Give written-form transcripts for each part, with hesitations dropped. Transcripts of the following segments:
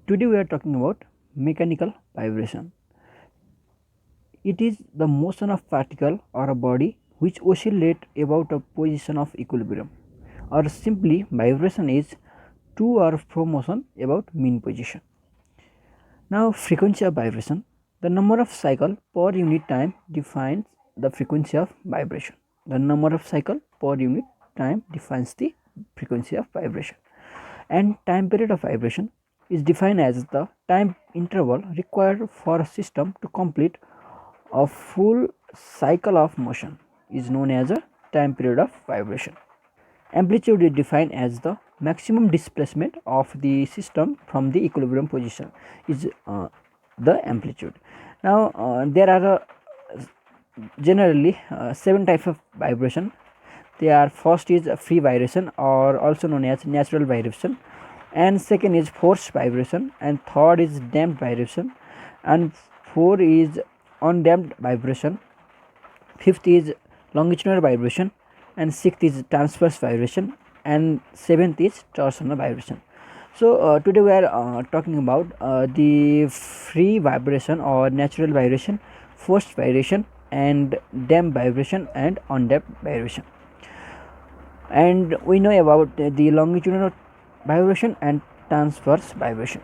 Today we are talking about mechanical vibration. It is the motion of particle or a body which oscillate about a position of equilibrium, or simply vibration is to or fro motion about mean position. Now frequency of vibration, the number of cycle per unit time defines the frequency of vibration. The number of cycle per unit time defines the frequency of vibration. And time period of vibration is defined as the time interval required for a system to complete a full cycle of motion is known as a time period of vibration. Amplitude is defined as the maximum displacement of the system from the equilibrium position is the amplitude. Now there are generally 7 types of vibration. They are: first is free vibration or also known as natural vibration, and second is forced vibration, and third is damped vibration, and four is undamped vibration, fifth is longitudinal vibration, and sixth is transverse vibration, and seventh is torsional vibration. So today we are talking about the free vibration or natural vibration, forced vibration, and damped vibration and undamped vibration. And we know about the longitudinal vibration and transverse vibration.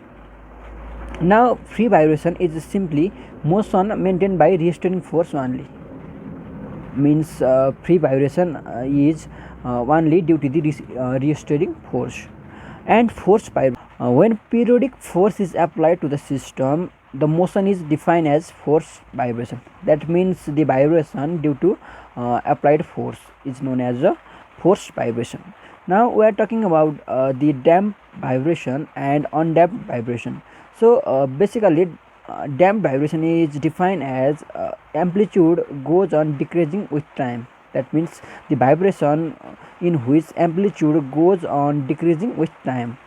Now free vibration is simply motion maintained by restoring force only. Means free vibration is only due to the restoring force. And forced vibration, when periodic force is applied to the system, the motion is defined as forced vibration. That means the vibration due to applied force is known as a forced vibration. Now we are talking about the damped vibration and undamped vibration. So basically damped vibration is defined as amplitude goes on decreasing with time. That means the vibration in which amplitude goes on decreasing with time.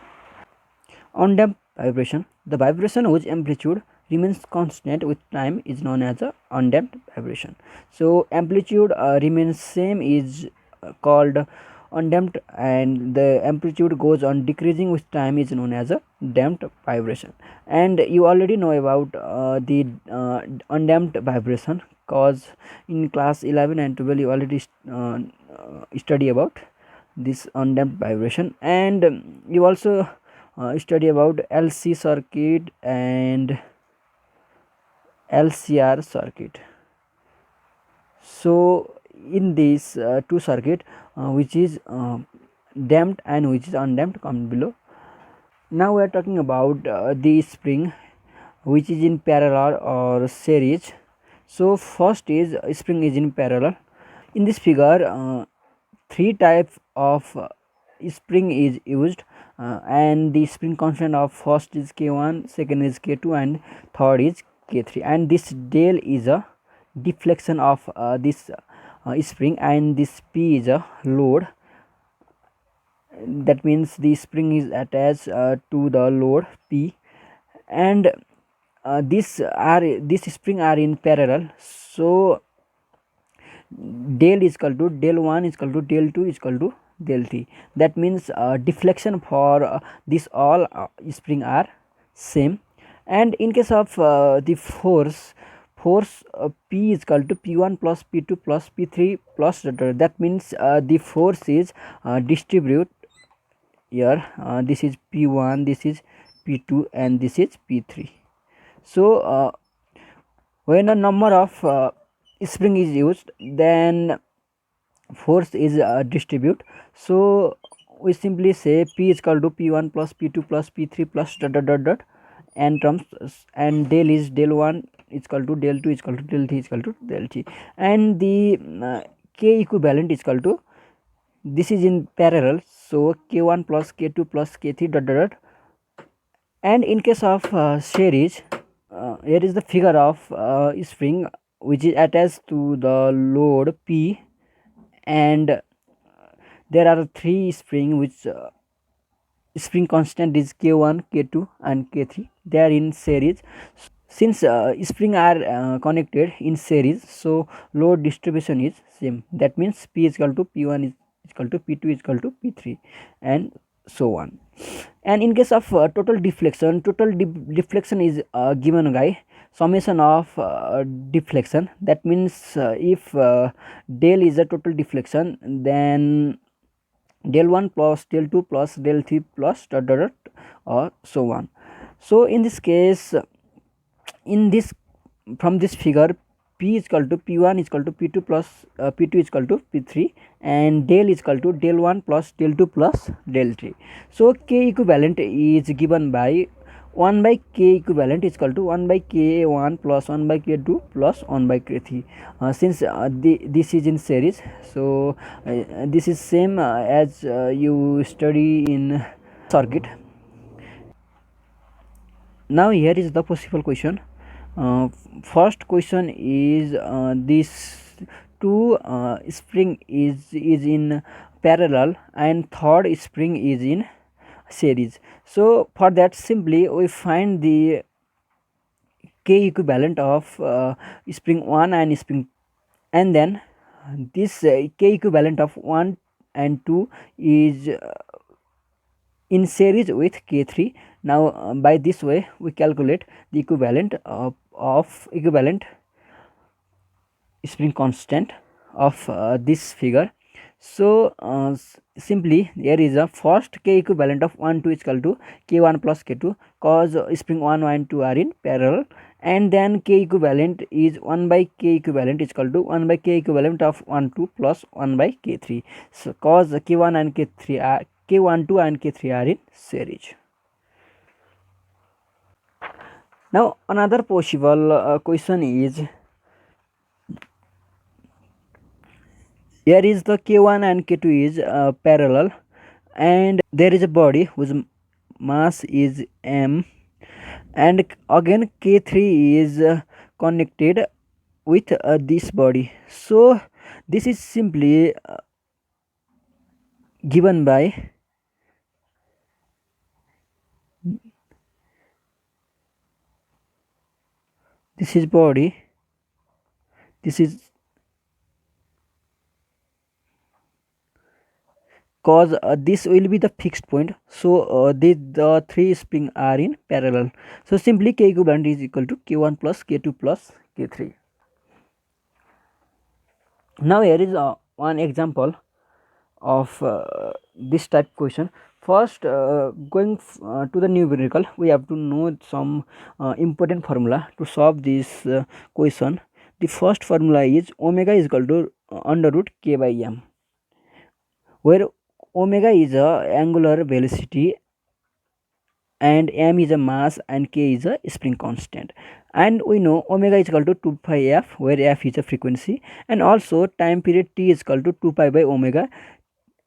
Undamped vibration, the vibration whose amplitude remains constant with time is known as a undamped vibration. So amplitude remains same is called undamped, and the amplitude goes on decreasing with time is known as a damped vibration. And you already know about the undamped vibration, cause in class 11 and 12 you already study about this undamped vibration. And you also study about LC circuit and LCR circuit. So in these two circuit which is damped and which is undamped, comment below. Now we are talking about the spring which is in parallel or series. So first is spring is in parallel. In this figure 3 types of spring is used, and the spring constant of first is K1, second is K2, and third is K3. And this del is a deflection of this spring, and this P is a load. That means the spring is attached to the load P, and this spring are in parallel. So del is equal to del 1 is equal to del 2 is equal to del 3. That means deflection for this all spring are same. And in case of the force P is equal to P1 plus P2 plus P3 plus that means the force is distribute here. This is P1, this is P2, and this is P3. So when a number of spring is used, then force is distribute. So we simply say P is equal to P1 plus P2 plus P3 plus and terms, and del is del 1 is equal to del 2 is equal to del 3 is equal to del 3, and the K equivalent is equal to, this is in parallel, so K1 plus K2 plus K3 . And in case of series, here is the figure of spring which is attached to the load P, and there are 3 spring which spring constant is K1, K2, and K3. They are in series. Since spring are connected in series, so load distribution is same. That means P is equal to P1 is equal to P2 is equal to P3, and so on. And in case of total deflection, deflection is given by summation of deflection. That means if del is a total deflection, then del 1 plus del 2 plus del 3 plus dot dot dot or so on. So in this case, in this, from this figure, p is equal to p1 is equal to p2 plus p2 is equal to p3, and del is equal to del 1 plus del 2 plus del 3. So k equivalent is given by 1 by k equivalent is equal to 1 by k1 plus 1 by k2 plus 1 by k3. Since this is in series, so this is same as you study in circuit. Now here is the possible question. First question is this two spring is in parallel and third spring is in series. So for that, simply we find the k equivalent of spring 1 and spring, and then this k equivalent of 1 and 2 is in series with k3. Now by this way we calculate the equivalent of equivalent spring constant of this figure. So simply there is a first k equivalent of 1 2 is equal to k1 plus k2, cause spring 1 and 2 are in parallel, and then k equivalent is 1 by k equivalent is equal to 1 by k equivalent of 1 2 plus 1 by k3. So cause k1 and k3 are k1 2 and k3 are in series. Now another possible question is, here is the k1 and k2 is parallel, and there is a body whose mass is m, and again k3 is connected with this body. So this is simply given by this is body, this is cause this will be the fixed point. So the three spring are in parallel. So simply k equivalent is equal to k1 plus k2 plus k3. Now here is one example of this type question. First, going to the numerical, we have to know some important formula to solve this question. The first formula is omega is equal to under root k by m, where omega is a angular velocity and m is a mass and k is a spring constant. And we know omega is equal to 2 pi f, where f is a frequency, and also time period t is equal to 2 pi by omega,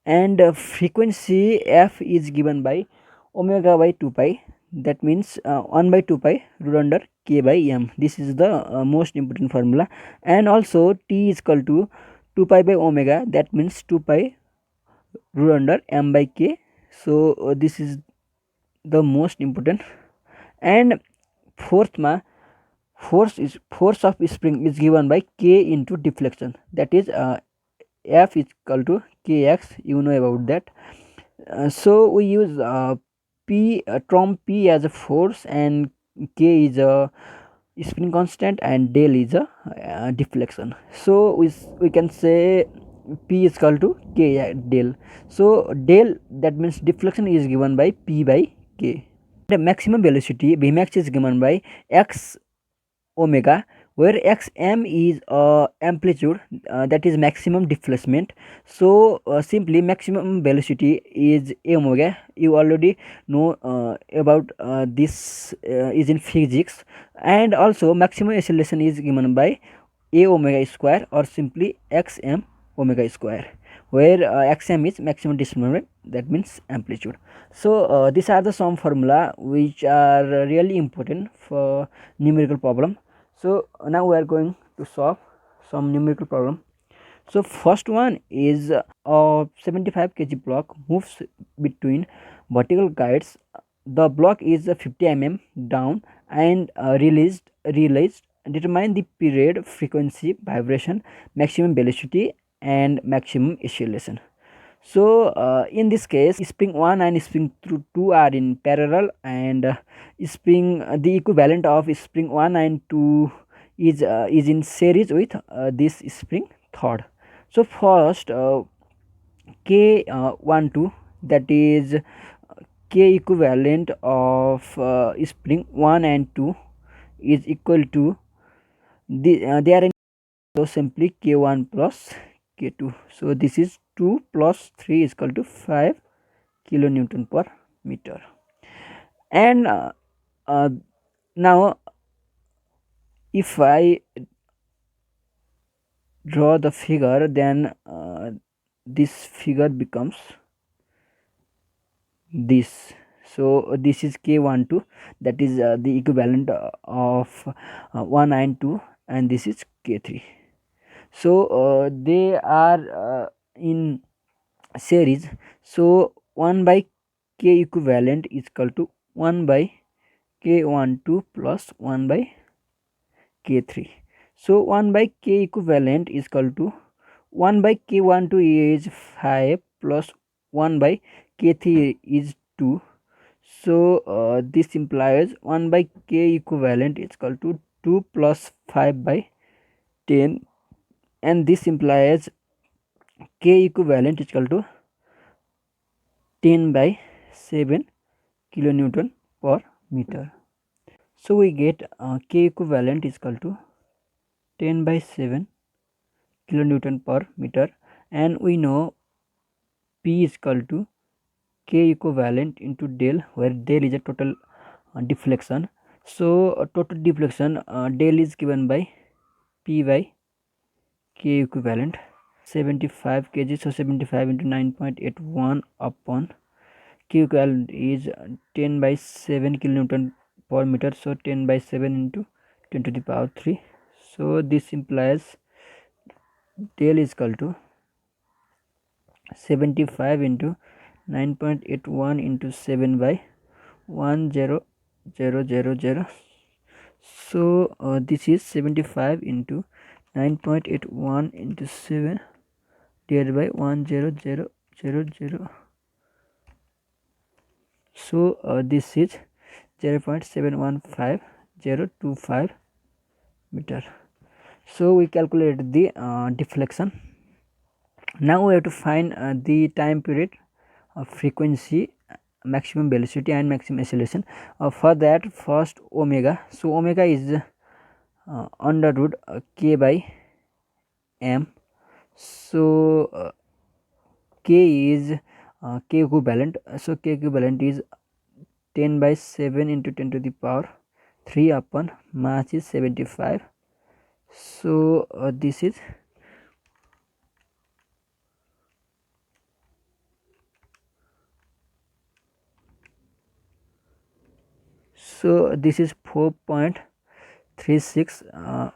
and frequency f is given by omega by 2 pi. That means 1 by 2 pi root under k by m. This is the most important formula. And also t is equal to 2 pi by omega, that means 2 pi root under m by k. So this is the most important. And fourth force of spring is given by k into deflection, that is f is equal to kx, you know about that. So we use p term p as a force, and k is a spring constant, and del is a deflection. So we can say p is equal to k del. So del, that means deflection, is given by p by k. The maximum velocity Vmax is given by x omega, where xm is amplitude, that is maximum displacement. So simply maximum velocity is a omega. You already know about this is in physics. And also maximum acceleration is given by a omega square, or simply xm omega square, where xm is maximum displacement, that means amplitude. So these are the some formula which are really important for numerical problem. So now we are going to solve some numerical problem. So first one is a 75 kg block moves between vertical guides. The block is 50 mm down and released. Determine the period, frequency, vibration, maximum velocity, and maximum acceleration. So in this case, spring 1 and spring 2 are in parallel, and spring the equivalent of spring 1 and 2 is in series with this spring third. So first k 1 2, that is k equivalent of spring 1 and 2 is equal to they are in, so simply k1 plus k2. So this is 2 plus 3 is equal to 5 kilonewton per meter. And uh, now if I draw the figure, then this figure becomes this. So this is k12, that is the equivalent of 1 and 2, and this is k3. So they are in series. So 1 by k equivalent is equal to 1 by k12 plus 1 by k3. So 1 by k equivalent is equal to 1 by k12 is 5 plus 1 by k3 is 2. So this implies 1 by k equivalent is equal to 2 plus 5 by 10, and this implies k equivalent is equal to 10 by 7 kilonewton per meter. So we get k equivalent is equal to 10 by 7 kilonewton per meter, and we know P is equal to k equivalent into del, where del is a total deflection. So total deflection del is given by P by k equivalent 75 kg. So 75 into 9.81 upon k equivalent is 10 by 7 kilonewton per meter. So 10 by 7 into 10 to the power 3. So this implies del is equal to 75 into 9.81 into 7 by 10000. So this is 75 into 9.81 into 7 divided by 10000. So this is 0.715025 meter. So we calculate the deflection. Now we have to find the time period, frequency, maximum velocity, and maximum acceleration. For that, first omega. So omega is under root k by m. So k is k equivalent. So k equivalent is 10 by 7 into 10 to the power 3 upon mass is 75. So this is so this is 4.36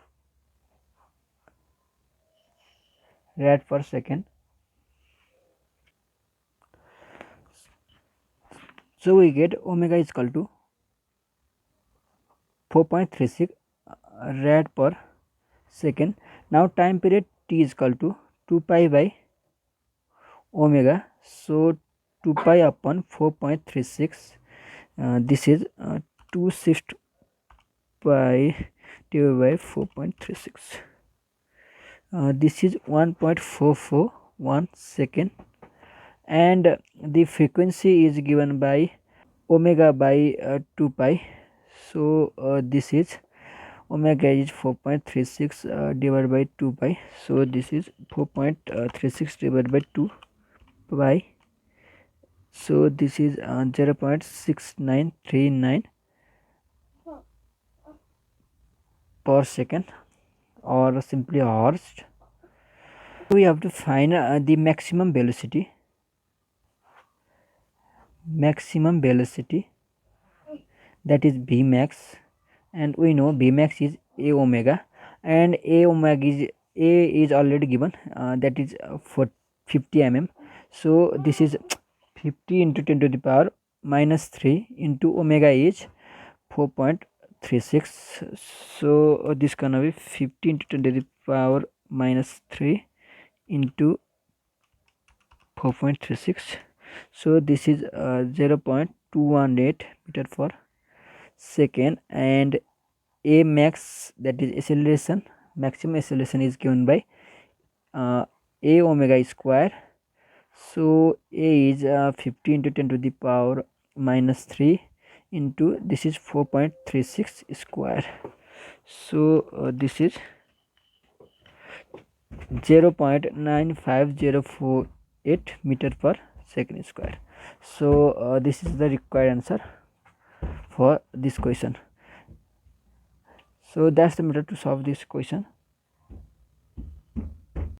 rad per second. So we get omega is equal to 4.36 rad per second. Now time period t is equal to 2 pi by omega. So 2 pi upon 4.36, this is 260 pi divided by 4.36. This is 1.441 second, and the frequency is given by omega by 2 pi. So this is omega is 4.36 divided by 2 pi. So this is 4.36 divided by 2 pi. So this is 0.6939 per second, or simply hours. We have to find the maximum velocity. Maximum velocity, that is V max, and we know V max is a omega, and a omega is already given, that is for 50 mm. So this is 50 into 10 to the power minus 3 into omega is 4.36. So this gonna be 50 into 10 to the power minus 3 into 4.36. So this is 0.218 meter per second, and a max, that is acceleration, maximum acceleration is given by a omega square. So a is 50 into 10 to the power minus 3 into, this is 4.36 square. So this is 0.95048 meter per second square. So this is the required answer for this question. So that's the method to solve this question.